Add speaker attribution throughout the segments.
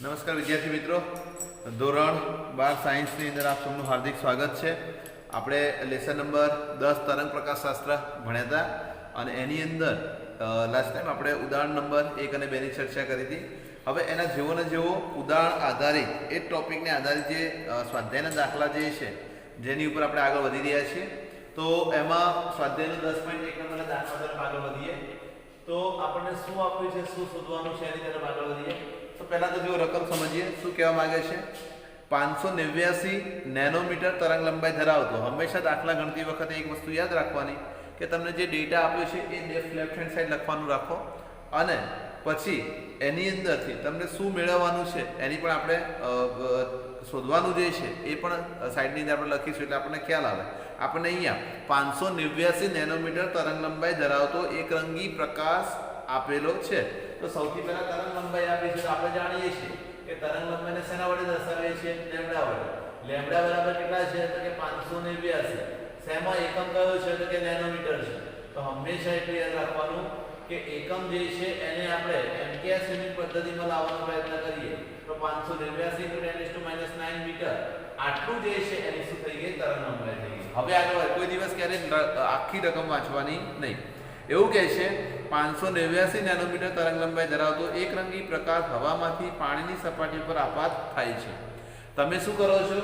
Speaker 1: નમસ્કાર વિદ્યાર્થી મિત્રો, ધોરણ 12 સાયન્સની અંદર આપ સૌનું હાર્દિક સ્વાગત છે. આપણે લેસન નંબર 10 તરંગ પ્રકાશશાસ્ત્ર ભણ્યા હતા અને એની અંદર લાસ્ટ ટાઈમ આપણે ઉદાહરણ નંબર 1 અને 2 ની ચર્ચા કરી હતી. હવે એના જેવો ને જેવો ઉદાહરણ આધારિત એ ટોપિકને આધારિત જે સ્વાધ્યાયના દાખલા જે છે જેની ઉપર આપણે આગળ વધી રહ્યા છીએ, તો એમાં સ્વાધ્યાયનો 10.1 નંબરના દાખલા તરફ આગળ વધીએ તો આપણને શું આપ્યું છે, શું શોધવાનું છે એની તરફ આગળ વધીએ. તો પહેલા તો જો રકમ સમજીએ શું કહેવા માંગે છે. 589 નેનોમીટર તરંગ લંબાઈ ધરાવતો, હંમેશા દાખલા ગણતી વખતે એક વસ્તુ યાદ રાખવાની કે તમને જે ડેટા આપ્યો છે એ લેફ્ટ હેન્ડ સાઈડ લખવાનું રાખો અને પછી એની અંદરથી તમને શું મેળવવાનું છે એની પણ આપણે શોધવાનું જે છે એ પણ સાઈડની અંદર આપણે લખીશું એટલે આપણને ખ્યાલ આવે. આપણને અહીંયા 589 નેનોમીટર તરંગ લંબાઈ ધરાવતો એકરંગી પ્રકાશ આપેલો છે. તો સૌથી પહેલા તરંગ લંબાઈ આપી છે તો આપણે જાણીએ છીએ કે તરંગ લંબાઈને શેના વડે દર્શાવીએ છીએ? લેમ્બડા વડે. લેમ્બડા બરાબર કેટલા છે? તો કે 589. શેમાં એકમ કયો છે? તો કે નેનોમીટર છે. તો હંમેશા એટલે યાદ રાખવાનું કે એકમ જે છે એને આપણે MKS યુનિટ પદ્ધતિમાં લાવવાનો પ્રયત્ન કરીએ તો 589 × 10⁻⁹ મીટર આટલું જે છે એની શું થઈ ગઈ? તરંગ લંબાઈ થઈ ગઈ. હવે આગળ કોઈ દિવસ ક્યારે આખી રકમ વાંચવાની નહીં. એવું કહે છે 589 નેનોમીટર તરંગ લંબાઈ ધરાવતો એકરંગી પ્રકાશ હવામાંથી પાણીની સપાટી પર આપાત થાય છે. તમે શું કરો છો?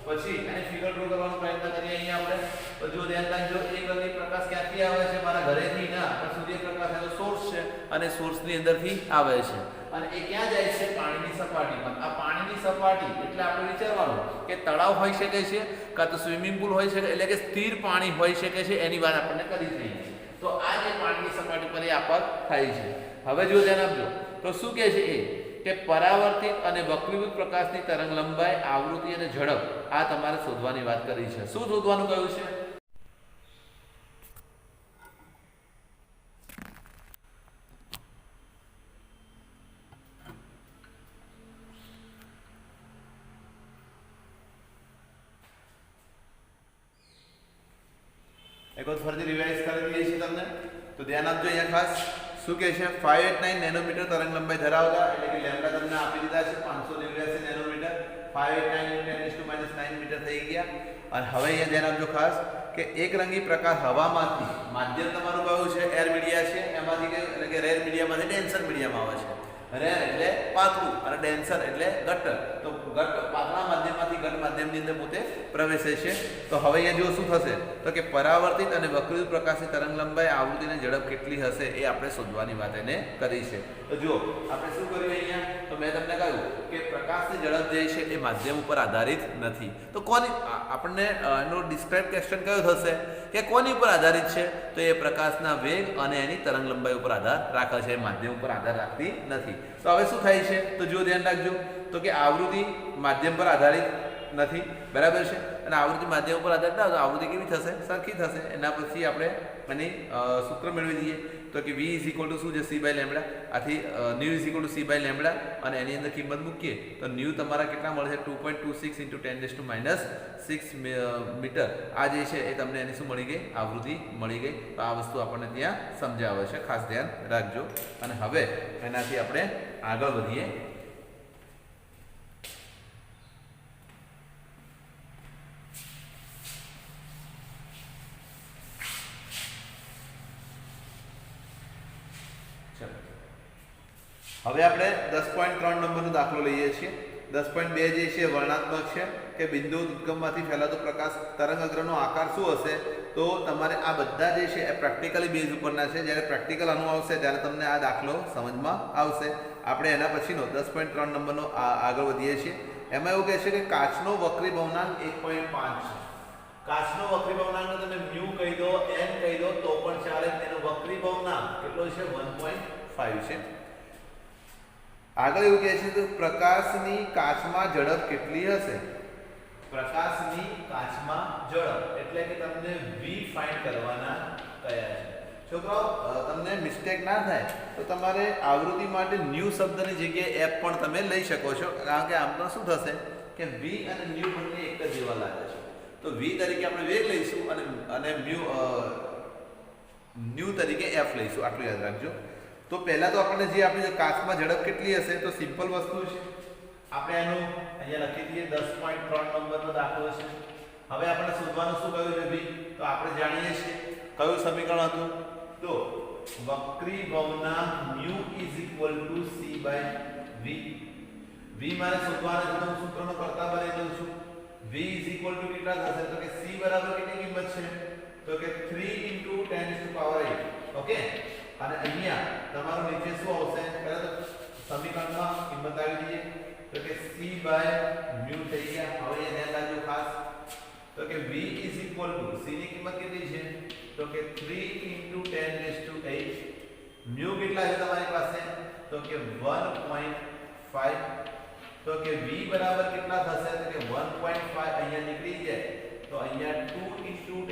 Speaker 1: પછી એને ફિગર ડ્રો કરવાનો પ્રયત્ન કરીએ. અહીંયા આપણે તો જો ધ્યાન રાખજો, એકરંગી પ્રકાશ ક્યાંથી આવે છે? મારા ઘરેથી ના, પણ સૂર્યપ્રકાશ એનો સોર્સ છે અને સોર્સની અંદરથી આવે છે અને એ ક્યાં જાય છે? પાણીની સપાટી પર. આ પાણીની સપાટી એટલે આપણે વિચારવાનું કે તળાવ હોઈ શકે છે કાં તો સ્વિમિંગ પુલ હોઈ શકે, એટલે કે સ્થિર પાણી હોઈ શકે છે, એની વાત આપણને કરી છે. તો આ જે પાણીની સપાટી પર એ આપાત થાય છે. હવે જો ધ્યાન આપજો તો શું કહે છે એ કે પરાવર્તિત અને વક્રીભૂત પ્રકાશની તરંગ લંબાઈ, આવૃત્તિ અને ઝડપ આ તમારે શોધવાની વાત કરી છે. શું શોધવાનું કહ્યું છે? એક વખત ફરીથી રિવાઇઝ કરી દઈએ છીએ તમને, તો ધ્યાન આપજો. અહીંયા ખાસ શું કહે છે? 589 નેનોમીટર તરંગ લંબાઈ ધરાવતા, એટલે કે લેમ્બડા તમને આપી દીધા છે 589 નેનોમીટર, 589 × 10⁻⁹ મીટર થઈ ગયા. અને હવે અહીંયા ધ્યાન આપજો ખાસ કે એકરંગી પ્રકાશ હવામાંથી, માધ્યમ તમારું કયું છે? એર મીડિયા છે. એમાંથી એટલે કે રેર મીડિયામાંથી ડેન્સર મીડિયામાં આવે છે. રેર એટલે પાતળું અને ડેન્સર એટલે ઘટ્ટ. તો ઘટ્ટ પાતળા માધ્યમમાંથી ઘટ્ટ માધ્યમની અંદર પોતે પ્રવેશે છે. તો હવે અહીંયા જો શું થશે તો કે પરાવર્તિત અને વક્રીભૂત પ્રકાશની તરંગ લંબાઈ, આવૃત્તિ અને ઝડપ કેટલી હશે એ આપણે શોધવાની વાત એને કરી છે. તો જો આપણે શું કર્યું અહીંયા, તો મેં તમને કહ્યું કે પ્રકાશની ઝડપ જે છે એ માધ્યમ ઉપર આધારિત નથી. તો કોની આપણને એનો ડિસ્ક્રાઇબ ક્વેશ્ચન કયો થશે કે કોની ઉપર આધારિત છે? તો એ પ્રકાશના વેગ અને એની તરંગ લંબાઈ ઉપર આધાર રાખે છે, માધ્યમ ઉપર આધાર રાખતી નથી. તો હવે શું થાય છે? તો જો ધ્યાન રાખજો તો કે આવૃત્તિ માધ્યમ પર આધારિત નથી, બરાબર છે. અને આવૃત્તિ માધ્યમ ઉપર આધારિત ના, તો આવૃત્તિ કેવી થશે? સરખી થશે. એના પછી આપણે એની સૂત્ર મેળવી દઈએ તો કે V શું છે? C/λ. આથી nu C/λ અને એની અંદર કિંમત મૂકીએ તો nu તમારા કેટલા મળે છે? 2.26 × 10⁻⁶ મીટર. આ જે છે એ તમને એની શું મળી ગઈ? આવૃત્તિ મળી ગઈ. તો આ વસ્તુ આપણને ત્યાં સમજાવે છે, ખાસ ધ્યાન રાખજો. અને હવે એનાથી આપણે આગળ વધીએ. હવે આપણે 10.3 નંબરનો દાખલો લઈએ છીએ. 10.2 જે છે વર્ણનાત્મક છે કે બિંદુ ઉદ્ગમમાંથી ફેલાતો પ્રકાશ તરંગ અગ્રનો આકાર શું હશે? તો તમારે આ બધા જે છે એ પ્રેક્ટિકલી બેઝ ઉપરના છે. જ્યારે પ્રેક્ટિકલ આનું આવશે ત્યારે તમને આ દાખલો સમજમાં આવશે. આપણે એના પછીનો 10.3 નંબરનો આગળ વધીએ છીએ. એમાં એવું કહે છે કે કાચનો વક્રીભવનાંક 1.5 છે. કાચનો વક્રીભવનાંક તમે મ્યુ કહી દો, n કહી દો તો પણ ચાલે. તેનો વક્રીભવનાંક કેટલો છે? 1.5 છે. આગળ એવું કહે છે કે પ્રકાશની કાચમાં ઝડપ કેટલી હશે? પ્રકાશની કાચમાં ઝડપ એટલે કે તમને v ફાઇન્ડ કરવાના કયા છે. છોકરાઓ તમને મિસ્ટેક ના થાય તો તમારે આવૃત્તિ માટે ન્યુ શબ્દની જગ્યાએ f પણ તમે લઈ શકો છો, કારણ કે આમનો શું થશે કે v અને ન્યુ બંને એક જ જેવા લાગે છે. તો v તરીકે આપણે વેગ લઈશું અને ન્યુ તરીકે f લઈશું. આટલું યાદ રાખજો. તો પહેલા તો આપણને જે આપણી કાચમાં ઝડપ કેટલી હશે? તો સિમ્પલ વસ્તુ છે આપણે એનું અહીંયા લખી દઈએ 10.3 નંબરનો દાખલો છે. હવે આપણે શોધવાનું શું કહ્યું છે ભાઈ? તો આપણે જાણીએ છીએ કયું સમીકરણ હતું? તો વક્રીભવના mu c/v. v મારે શોધવાનું છે તો હું સૂત્રનો કરતા બનાવી દઉં છું. v કેટલા થશે? તો કે c બરાબર કેટલી કિંમત છે? તો કે 3 × 10⁸. ઓકે, અને અહીંયા તમારું નીચે શું આવશે? પહેલા તો સમીકરણમાં કિંમત આવી દઈએ. તો કે c/mu થઈ ગયા. હવે એ ધ્યાન રાખજો ખાસ. તો કે v c ની કિંમત કેટલી છે? તો કે 3 × 10⁸. mu કેટલા છે તમારી પાસે? તો કે 1.5. તો કે v બરાબર કેટલા થશે? તો કે 1.5 અહીંયા નીકળી જાય તો અહીંયા 2 × 10⁸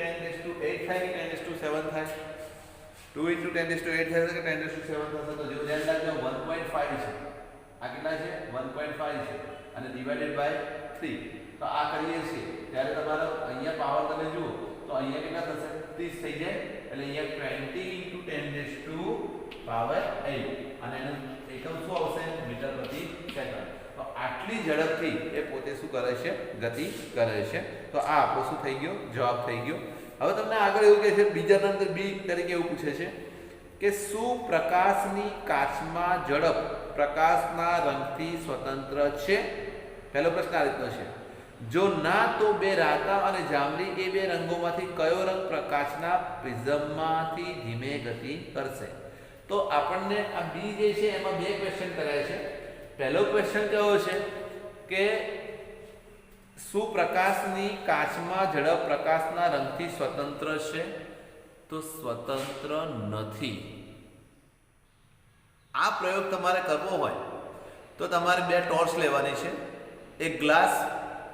Speaker 1: થાય કે 10⁷ થાય? 2 × 10⁸ થાય કે 10⁷ થશે? તો જો ધ્યાન રાખજો 1.5 છે. આ કેટલા છે? 1.5 છે અને ડિવાઇડેડ બાય 3. તો આ કરીએ છીએ ત્યારે તમારો અહીંયા પાવર તમે જુઓ તો અહીંયા કેટલા થશે? 30 થઈ જાય. એટલે અહીંયા 20 × 10⁸ અને એનું એકમ શું આવશે? મીટર પ્રતિ સેકન્ડ. તો આટલી ઝડપથી એ પોતે શું કરે છે? ગતિ કરે છે. તો આ આપણો શું થઈ ગયો? જવાબ થઈ ગયો. હવે તમને આગળ એવું કહે છે, બીજા નંબર બી તરીકે એવું પૂછે છે કે શું પ્રકાશની કાચમાં ઝડપ પ્રકાશના રંગથી સ્વતંત્ર છે? પહેલો પ્રશ્ન આ રીતનો છે. જો ના, તો બે રાતા અને જાંબલી એ બે રંગોમાંથી કયો રંગ પ્રકાશના પ્રિઝમમાંથી ધીમે ગતિ કરશે? તો આપણને આ બી જે છે એમાં બે ક્વેશ્ચન કરાય છે. પહેલો ક્વેશ્ચન કયો છે કે શું પ્રકાશની કાચમાં ઝડપ પ્રકાશના રંગથી સ્વતંત્ર છે? તો સ્વતંત્ર નથી. આ પ્રયોગ તમારે કરવો હોય તો તમારે બે ટોર્ચ લેવાની છે, એક ગ્લાસ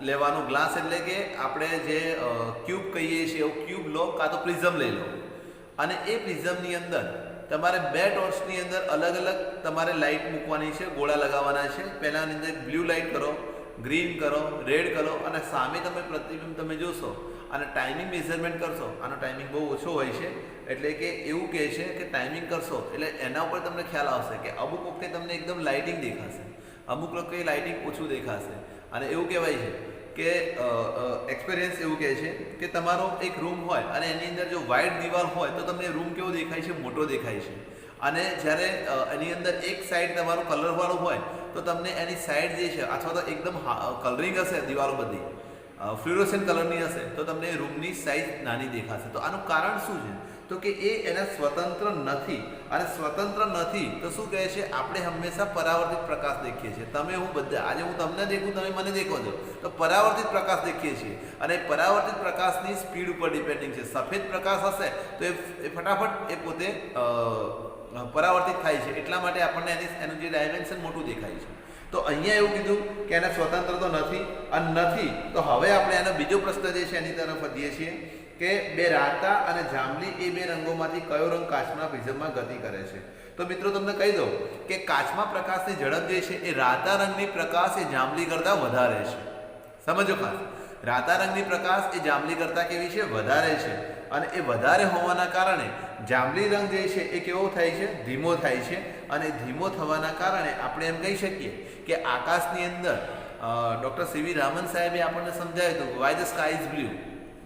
Speaker 1: લેવાનો. ગ્લાસ એટલે કે આપણે જે ક્યુબ કહીએ છીએ એવું ક્યુબ લો, કાં તો પ્રિઝમ લઈ લો. અને એ પ્રિઝમની અંદર તમારે બે ટોર્ચની અંદર અલગ અલગ તમારે લાઇટ મૂકવાની છે, ગોળા લગાવવાના છે. પહેલાની અંદર બ્લુ લાઇટ કરો, ગ્રીન કરો, રેડ કરો અને સામે તમે પ્રતિબિંબ તમે જોશો અને ટાઈમિંગ મેઝરમેન્ટ કરશો. આનો ટાઈમિંગ બહુ ઓછો હોય છે એટલે કે એવું કહે છે કે ટાઈમિંગ કરશો એટલે એના ઉપર તમને ખ્યાલ આવશે કે અમુક વખતે તમને એકદમ લાઇટિંગ દેખાશે, અમુક વખતે લાઇટિંગ ઓછું દેખાશે. અને એવું કહેવાય છે કે એક્સપિરિયન્સ એવું કહે છે કે તમારો એક રૂમ હોય અને એની અંદર જો વ્હાઇટ દિવાલ હોય તો તમને રૂમ કેવો દેખાય છે? મોટો દેખાય છે. અને જ્યારે એની અંદર એક સાઈડ તમારું કલરવાળું હોય તો તમને એની સાઈડ જે છે અથવા તો એકદમ કલરિંગ હશે, દિવાલો બધી ફ્લુરોસેન્ટ કલરની હશે તો તમને રૂમની સાઈઝ નાની દેખાશે. તો આનું કારણ શું છે? તો કે એ એના સ્વતંત્ર નથી. અને સ્વતંત્ર નથી તો શું કહે છે? આપણે હંમેશા પરાવર્તિત પ્રકાશ દેખીએ છીએ. તમે હું બધા, આજે હું તમને દેખું, તમે મને દેખો છો તો પરાવર્તિત પ્રકાશ દેખીએ છીએ. અને પરાવર્તિત પ્રકાશની સ્પીડ ઉપર ડિપેન્ડિંગ છે. સફેદ પ્રકાશ હશે તો એ ફટાફટ એ પોતે પરાવર્તિત થાય છે. એટલા માટે આપણને એનું જે ડાયમેન્શન મોટું દેખાય છે. તો અહીંયા એવું કીધું કે એને સ્વતંત્ર તો નથી અને નથી. તો હવે આપણે એનો બીજો પ્રશ્ન જે છે એની તરફ વધીએ છીએ કે બે રાતા અને જાંબલી એ બે રંગોમાંથી કયો રંગ કાચના પ્રિઝમમાં ગતિ કરે છે? તો મિત્રો તમને કહી દઉં કે કાચમાં પ્રકાશની ઝડપ જે છે એ રાતા રંગની પ્રકાશ એ જાંબલી કરતાં વધારે છે. સમજો ખાસ, રાતા રંગની પ્રકાશ એ જાંબલી કરતાં કેવી છે? વધારે છે. અને એ વધારે હોવાના કારણે જાંબલી રંગ જે છે એ કેવો થાય છે? ધીમો થાય છે. અને ધીમો થવાના કારણે આપણે એમ કહી શકીએ કે આકાશની અંદર ડૉક્ટર સીવી રામન સાહેબે આપણને સમજાવ્યું હતું Y the sky is blue,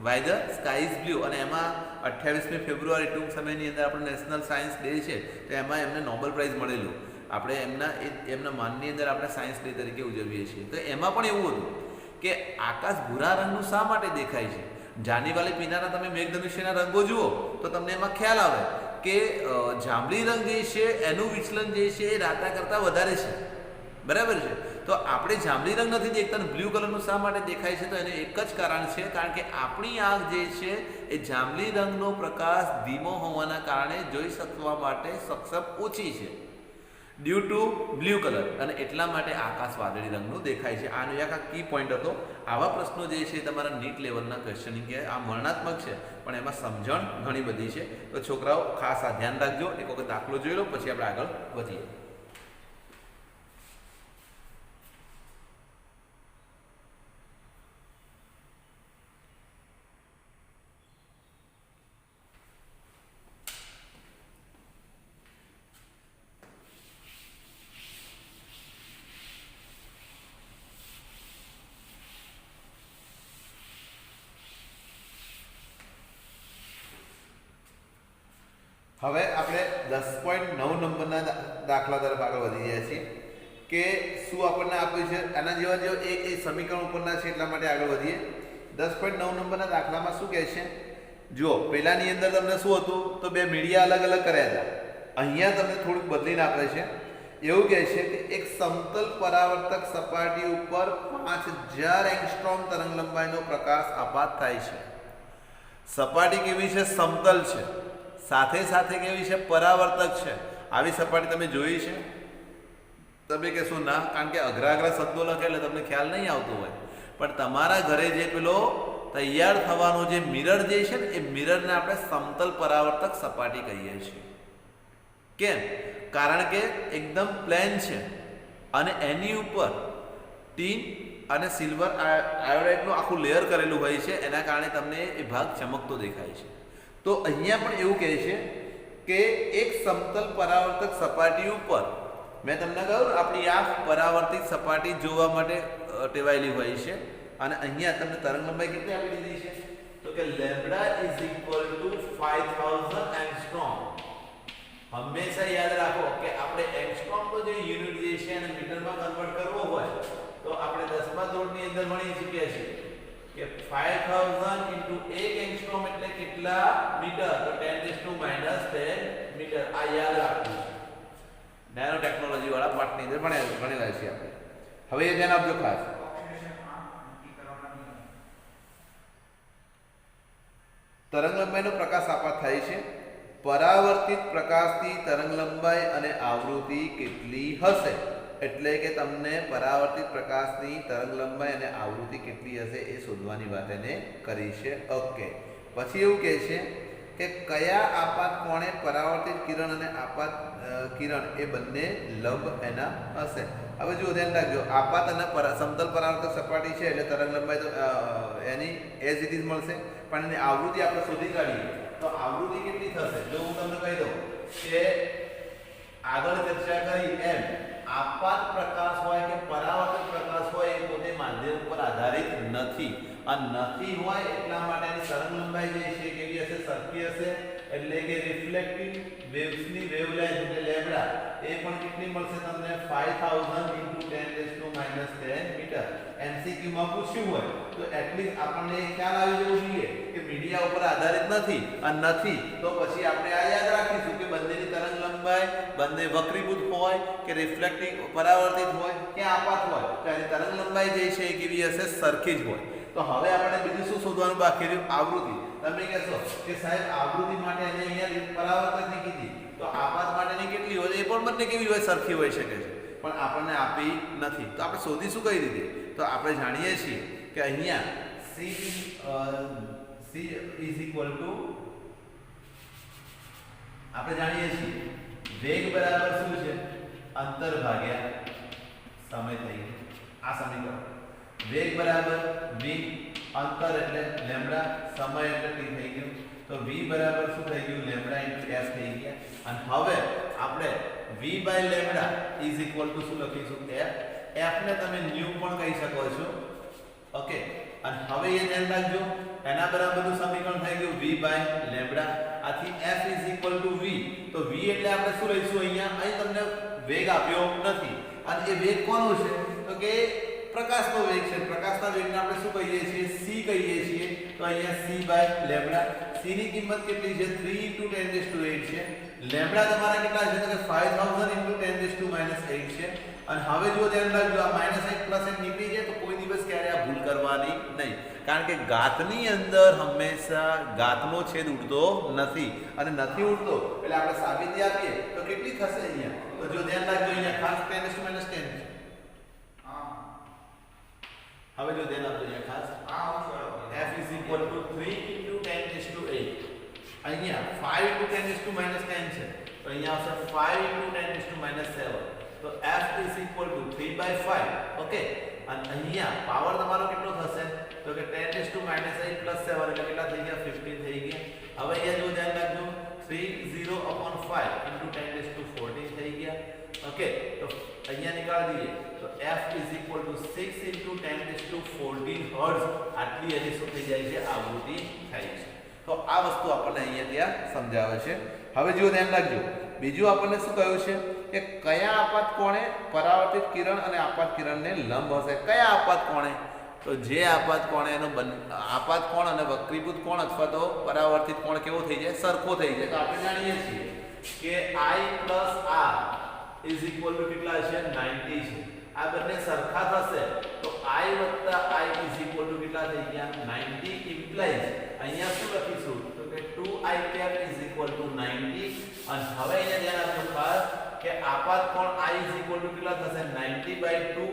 Speaker 1: Y the sky is blue. અને એમાં 28મી ફેબ્રુઆરી ટૂંક સમયની અંદર આપણે નેશનલ સાયન્સ ડે છે તો એમાં એમને નોબેલ પ્રાઇઝ મળેલું. આપણે એમના માનની અંદર આપણે સાયન્સ ડે તરીકે ઉજવીએ છીએ. તો એમાં પણ એવું હતું કે આકાશ ભૂરા રંગનું શા માટે દેખાય છે? જાનીવાલી પીનાના તમે મેઘધનુષ્યના રંગો જુઓ તો તમને એમાં ખ્યાલ આવે કે જાંબલી રંગ જે છે એનું વિચલન જે છે એ રાતા કરતાં વધારે છે. બરાબર છે? તો આપણે જાંબલી રંગ નથી દેખતા અને બ્લુ કલરનું શા માટે દેખાય છે? તો એનું એક જ કારણ છે, કારણ કે આપણી આંખ જે છે એ જાંબલી રંગનો પ્રકાશ ધીમો હોવાના કારણે જોઈ શકવા માટે સક્ષમ ઓછી છે, ડ્યુ ટુ બ્લુ કલર. અને એટલા માટે આકાશ વાદળી રંગનું દેખાય છે. આનો એક આ કી પોઈન્ટ હતો. આવા પ્રશ્નો જે છે તમારા નીટ લેવલના ક્વેશ્ચનિંગ કે આ વર્ણનાત્મક છે પણ એમાં સમજણ ઘણી બધી છે. તો છોકરાઓ ખાસ આ ધ્યાન રાખજો. એક વખત દાખલો જોઈ લો પછી આપણે આગળ વધીએ. હવે આપણે 10.9 નંબરના દાખલા તરફ આગળ વધી રહ્યા છીએ કે શું આપણને આપ્યું છે આના જેવા જેવા એક સમીકરણ ઉપરના છે એટલા માટે આગળ વધીએ. 10.9 નંબરના દાખલામાં શું કહે છે? જુઓ, પહેલાની અંદર તમને શું હતું તો બે મીડિયા અલગ અલગ કર્યા હતા. અહીંયા તમને થોડુંક બદલીને આપે છે. એવું કહે છે કે એક સમતલ પરાવર્તક સપાટી ઉપર 5000 એંગસ્ટ્રોમ તરંગ લંબાઈનો પ્રકાશ આપાત થાય છે. સપાટી કેવી છે? સમતલ છે. સાથે સાથે કેવી છે? પરાવર્તક છે. આવી સપાટી તમે જોઈ છે? તમે કહેશો ના, કારણ કે અઘરા શબ્દો લખે એટલે તમને ખ્યાલ નહીં આવતો હોય. પણ તમારા ઘરે જે પેલો તૈયાર થવાનો જે મિરર જે છે ને, એ મિરરને આપણે સમતલ પરાવર્તક સપાટી કહીએ છીએ. કેમ? કારણ કે એકદમ પ્લેન છે અને એની ઉપર ટીન અને સિલ્વર આયોડાઇડનું આખું લેયર કરેલું હોય છે. એના કારણે તમને એ ભાગ ચમકતો દેખાય છે. તો અહીંયા પણ એવું કહે છે કે એક સમતલ પરાવર્તક સપાટી ઉપર, મેં તમને કહ્યું આપણી આંખ પરાવર્તિત સપાટી જોવા માટે ટેવાયેલી હોય છે. અને અહીંયા તમને તરંગ લંબાઈ કેટલી આપી દીધી છે તો કે lambda is equal to 5000 angstrom. હંમેશા યાદ રાખો કે આપણે એંગસ્ટ્રોમ તો જે યુનિટ જે છે એને મીટરમાં કન્વર્ટ કરવો હોય તો આપણે 10મા ધોરણની અંદર ભણી ચૂક્યા છીએ કે 5000 * 1 એંગસ્ટ્રોમ એટલે કેટલા મીટર? તો 10⁻10 મીટર. આ યાદ રાખવું છે. નેનો ટેકનોલોજી વાળા પાઠની અંદર ભણેલા છીએ આપણે. હવે એ ધ્યાન આપજો ખાસ. તરંગ લંબાઈનો પ્રકાશ આપાત થાય છે. પરાવર્તિત પ્રકાશની તરંગ લંબાઈ અને આવૃત્તિ કેટલી હશે? એટલે કે તમને પરાવર્તિત પ્રકાશની તરંગ લંબાઈ અને આવૃત્તિ કેટલી હશે એ શોધવાની વાત એને કરી છે. ઓકે. પછી એવું કહે છે કે કયા આપાત કોણે પરાવર્તિત કિરણ અને આપાત કિરણ એ બંને લંબ એના હશે. હવે જો ધ્યાન રાખજો, આપાત અને સમતલ પરાવર્તક સપાટી છે એટલે તરંગ લંબાઈ તો એની એઝ ઇટ ઇઝ મળશે. પણ એની આવૃત્તિ આપણે શોધી કાઢીએ તો આવૃત્તિ કેટલી થશે? જો હું તમને કહી દઉં કે આગળ ચર્ચા કરી એમ આપાત પ્રકાશ હોય કે પરાવર્તક પ્રકાશ હોય એ પોતે માધ્યમ પર આધારિત નથી. અને નથી હોય એટલા માટે એની તરંગ લંબાઈ જે છે કેવી હશે? સરખી હશે. એટલે કે રિફ્લેક્ટિંગ વેવ્સની વેવલેન્થ એટલે લેમ્બડા એ પણ કેટલી મળશે તમને? 5000 × 10⁻10 મીટર. MCQ માં પૂછ્યું હોય તો એટલીસ્ટ આપણને ખ્યાલ આવી જવો જોઈએ કે મીડિયા ઉપર આધારિત નથી. અને નથી તો પછી આપણે આ યાદ રાખીશું કે બંનેની તરંગ લંબાઈ બંને વક્રીભૂત હોય કે રિફ્લેક્ટિંગ પરાવર્તિત હોય કે આપાત હોય તો એની તરંગ લંબાઈ જે છે એ કેવી હશે? સરખી જ હોય. તો હવે આપણે બીજું શું શોધવાનું બાકી રહ્યું? આવૃત્તિ. તમે કહેશો કે સાહેબ આવૃત્તિ માટે એને અહીંયા પરાવર્તકની કીધી તો આપાત માટેની કેટલી હોય? એ પણ બંને કેવી હોય? સરખી હોઈ શકે છે. પણ આપણને આપી નથી તો આપણે શોધીશું કઈ રીતે? તો આપણે જાણીએ છીએ કે અહીંયા c ઇઝ ઇક્વલ ટુ આપણે જાણીએ છીએ વેગ બરાબર શું છે? અંતર ભાગ્યા સમય થઈ ગયો. આ સમીકરણ વેગ બરાબર v, અંતર એટલે લેમ્બડા, સમય એટલે t થઈ ગયું. તો v બરાબર શું થઈ ગયું? લેમ્બડા * s થઈ ગયા. અને હવે આપણે v / lambda is equal to શું લખીશું? f. f ને તમે ન્યુ પણ કહી શકો છો. ઓકે. અને હવે એ ધ્યાન રાખજો એના બરાબરનું સમીકરણ થઈ ગયું v / લેમ્બડા. આથી f is equal to v. તો v એટલે આપણે શું લઈશું? અહીંયા અહીં તમને વેગ આપ્યો નથી. અને એ વેગ કોનો છે? તો કે પ્રકાશનો વેગ છે. પ્રકાશના વેગને આપણે શું કહીએ છીએ? c કહીએ છીએ. તો અહીંયા c / લેમ્બડા. c ની કિંમત કેટલી છે? 3 × 10⁸ છે. લેમ્બડા તમારા કેટલા છે? તો કે 5000 × 10⁻8 છે. અને હવે જો ધ્યાન રાખજો આ -1 + 1 નીકળી જાય તો કોઈ દિવસ ક્યારે આ ભૂલ કરવાની નહીં. કારણ કે ઘાતની અંદર હંમેશા ઘાતનો છેદ ઉડતો નથી. અને નથી ઉડતો એટલે આપણે સાબિતી આપીએ તો કેટલી થશે અહીંયા? તો જો ધ્યાન રાખજો અહીંયા ખાસ 10⁻10 છે. હવે જો ધ્યાન આપજો અહીંયા ખાસ f is equal to 3 × 10⁸. અહીંયા 5 × 10⁻10 છે તો અહીંયા આવશે 5 × 10⁻7. તો f is equal to 3/5. Okay. અને અહીંયા પાવર તમારો કેટલો થશે? તો કે 10⁻8 + 7 એટલે કેટલા થઈ ગયા? 15 થઈ ગયા. હવે અહીંયા જો ધ્યાન રાખજો 30/5 × 10⁻14 થઈ ગયા. ઓકે. તો અહીંયા નિકાળી દઈએ તો f is equal to 6 × 10⁻14 hertz આટલી એની શું થઈ જાય છે? આવૃત્તિ થાય છે. તો આ વસ્તુ આપણને અહીંયા ત્યાં સમજાવે છે. હવે જુઓ ધ્યાન રાખજો, બીજું આપણને શું કહ્યું છે કે કયા આપાત કોણે પરાવર્તિત કિરણ અને આપાત કિરણને લંબ હશે? કયા આપાત કોણે? તો જે આપાત કોણ એનો આપાત કોણ અને વક્રીભૂત કોણ અથવા તો પરાવર્તિત કોણ કેવો થઈ જાય? સરખો થઈ જાય. તો આપણે જાણીએ છીએ કે I plus R is equal to કેટલા છે? 90 છે. આ બંને સરખા થશે તો I વત્તા I is equal to કેટલા થઈ ગયા? 90 implies અહીંયા શું લખીશું? તો કે 2I cap is equal to 90. અને હવે અહીંયા ધ્યાન આપજો ખાસ કે આપાત કોણ I is equal to કેટલા થશે? 90/2.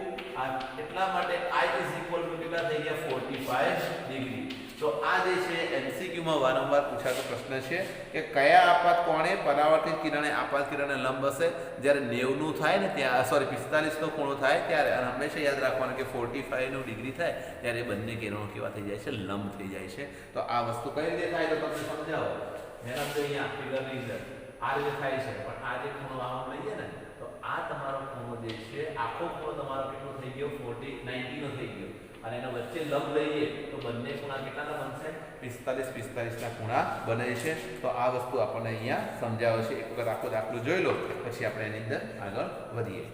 Speaker 1: એટલા માટે I is equal to કેટલા થઈ ગયા? 45 ડિગ્રી. તો આ જે છે MCQ માં વારંવાર પૂછાતો પ્રશ્ન છે કે કયા આપાત કોણે પરાવર્તિત કિરણે આપાત કિરણને લંબ હશે? જ્યારે 90 નું થાય ને ત્યાં 45 નો ખૂણો થાય ત્યારે, અને હંમેશા યાદ રાખવાનું કે 45 નું ડિગ્રી થાય ત્યારે બંને કિરણો કેવા થઈ જાય છે? લંબ થઈ જાય છે. તો આ વસ્તુ કઈ રીતે થાય તો તમને સમજાવો. મેં તો અહીંયા ફિગરની અંદર આ રીતે થાય છે, પણ આ જે ખૂણો આમ લઈએ ને તો આ તમારો ખૂણો જે છે આખો ખૂણો તમારો કેટલો થઈ ગયો? 90 નો થઈ ગયો. અને એના વચ્ચે લંબ લઈએ તો બંને ખૂણા કેટલાના બનશે? 45 ના ખૂણા બને છે. તો આ વસ્તુ આપણને અહીંયા સમજાવે છે. એક વખત આખો દાખલો જોઈ લો પછી આપણે એની અંદર આગળ વધીએ.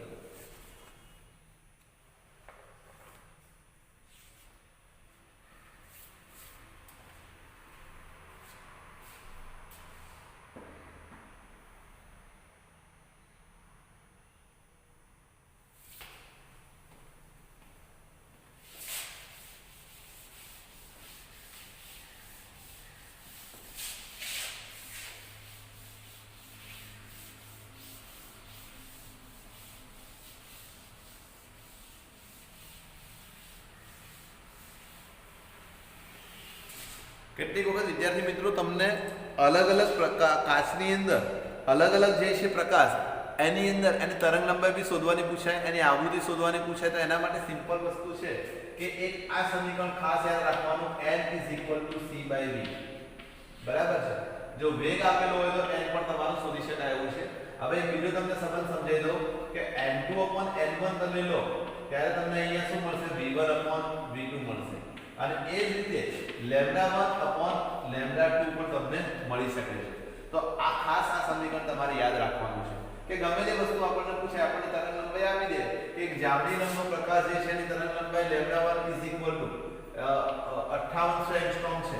Speaker 1: કેટલીક વખત વિદ્યાર્થી મિત્રો તમને અલગ અલગ કાચની અંદર અલગ અલગ જે છે પ્રકાશ એની અંદર એની તરંગ લંબાઈ બી શોધવાની પૂછાય, એની આવૃત્તિ શોધવાની પૂછાય. તો એના માટે સિમ્પલ વસ્તુ છે કે એક આ સમીકરણ ખાસ યાદ રાખવાનું, n is equal to c/v. બરાબર છે? જો વેગ આપેલો હોય તો n પણ તમારું શોધી શકાય એવું છે. હવે બીજો તમને સંબંધ સમજાવી દઉં કે n2/n1 તમે લો ત્યારે તમને અહીંયા શું મળશે? v1/v2 મળશે. અને એ જ રીતે λ1/λ2 પણ તમને મળી શકે છે. તો આ ખાસ આ સમીકરણ તમારે યાદ રાખવાનું છે કે ગમે તે વસ્તુ આપણને પૂછે, આપણને તરંગ લંબાઈ આપી દે, એક જાંબલી રંગનો પ્રકાશ જે છે એની તરંગ લંબાઈ λ1 is equal to 5800 એંગસ્ટ્રોમ છે.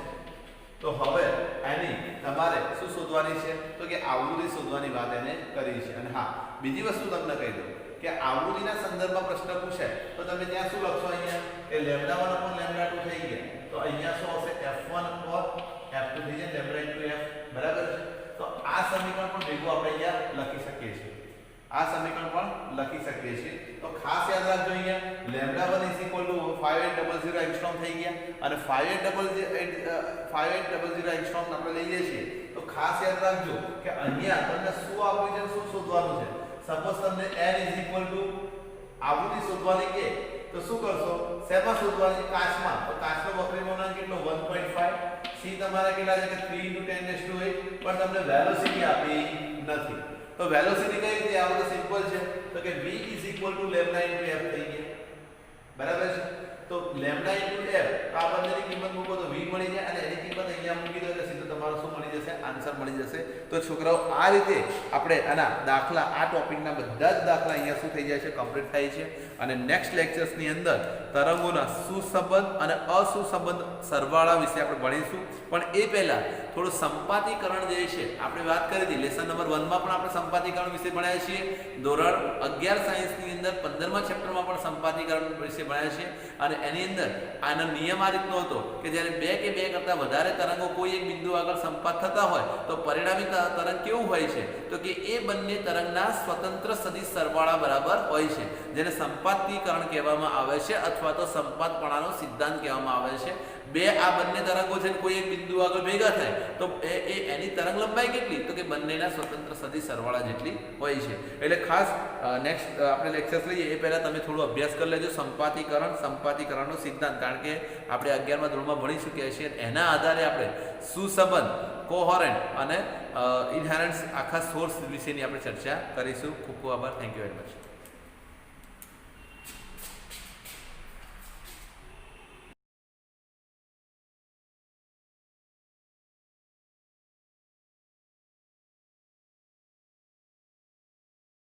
Speaker 1: તો હવે એની તમારે શું શોધવાની છે? તો કે આવૃત્તિ શોધવાની વાત એને કરી છે. અને હા, બીજી વસ્તુ તમને કહી દઉં કે આવૃત્તિના સંદર્ભમાં પ્રશ્ન પૂછે તો તમે ત્યાં શું લખશો? અહીંયા કે λ1/λ2 થઈ ગયા તો અહીંયા શું હશે? f1/f2 થઈ જાય, λ * f. બરાબર છે? તો આ સમીકરણ પણ ભેગું આપણે અહીંયા લખી શકીએ છીએ. આ સમીકરણ પણ લખી શકીએ છીએ. તો ખાસ યાદ રાખજો અહીંયા λ1 is equal to 5800 એંગસ્ટ્રોમ થઈ ગયા અને 5800 એંગસ્ટ્રોમ આપણે લઈએ છીએ. તો ખાસ યાદ રાખજો કે અહીંયા તમને શું આપ્યું છે, શું શોધવાનું છે. સપોઝ તમને n is equal to આવૃત્તિ શોધવાની કે તો શું કરશો? શેમાં શોધવાની? કાચમાં. તો કાચનો વક્રીભવનાંક કેટલો? 1.5. c તમારે કેટલા છે કે 3 × 10⁸, પણ તમને વેલોસિટી આપી નથી. તો વેલોસિટી કઈ રીતે આવે? તો સિમ્પલ છે. તો કે v is equal to λ * f થઈ ગયા. બરાબર છે? તો λ * f આ બંનેની કિંમત મૂકો તો v મળી જાય અને એની કિંમત અહીંયા મૂકી દો એટલે સીધો તમારો શું મળી જશે? આન્સર મળી જશે. તો છોકરાઓ આ રીતે આપણે આના દાખલા, આ ટોપિકના બધા જ દાખલા અહીંયા શું થઈ જાય છે? કમ્પ્લીટ થાય છે. અને નેક્સ્ટ લેક્ચર્સની અંદર તરંગોના સુસંબંધ અને અસુસંબંધ સરવાળા વિશે આપણે ભણીશું. પણ એ પહેલા થોડું સંપાતીકરણ જે છે આપણે વાત કરી હતી. લેસન નંબર 1 માં પણ આપણે સંપાતીકરણ વિશે ભણ્યા છીએ. ધોરણ 11 સાયન્સની અંદર 15મા ચેપ્ટરમાં પણ સંપાતીકરણ વિશે ભણ્યા છીએ. અને એની અંદર આનો નિયમ આ રીતનો હતો કે જ્યારે બે કે બે કરતાં વધારે તરંગો કોઈ એક બિંદુ આગળ સંપાત થતા હોય તો પરિણામી તરંગ કેવું હોય છે? તો કે એ બંને તરંગના સ્વતંત્ર સદિશ સરવાળા બરાબર હોય છે, જેને સંપાતીકરણ કહેવામાં આવે છે અથવા તો સંપાતપણાનો સિદ્ધાંત કહેવામાં આવે છે. બે આ બંને તરંગો છે કોઈ એક બિંદુ આગળ ભેગા થાય તો એની તરંગ લંબાઈ કેટલી? તો કે બંનેના સ્વતંત્ર સદિશ સરવાળા જેટલી હોય છે. એટલે ખાસ નેક્સ્ટ આપણે લેક્ચર્સ લઈએ એ પહેલા તમે થોડો અભ્યાસ કરી લેજો સંપાતીકરણનો સિદ્ધાંત, કારણ કે આપણે 11મા ધોરણમાં ભણી ચૂક્યા છીએ. એના આધારે આપણે સુસંબંધ, કોહરન્ટ અને ઇનહેરન્સ આખા સોર્સ વિશેની આપણે ચર્ચા કરીશું. ખૂબ ખૂબ આભાર. Thank you very much.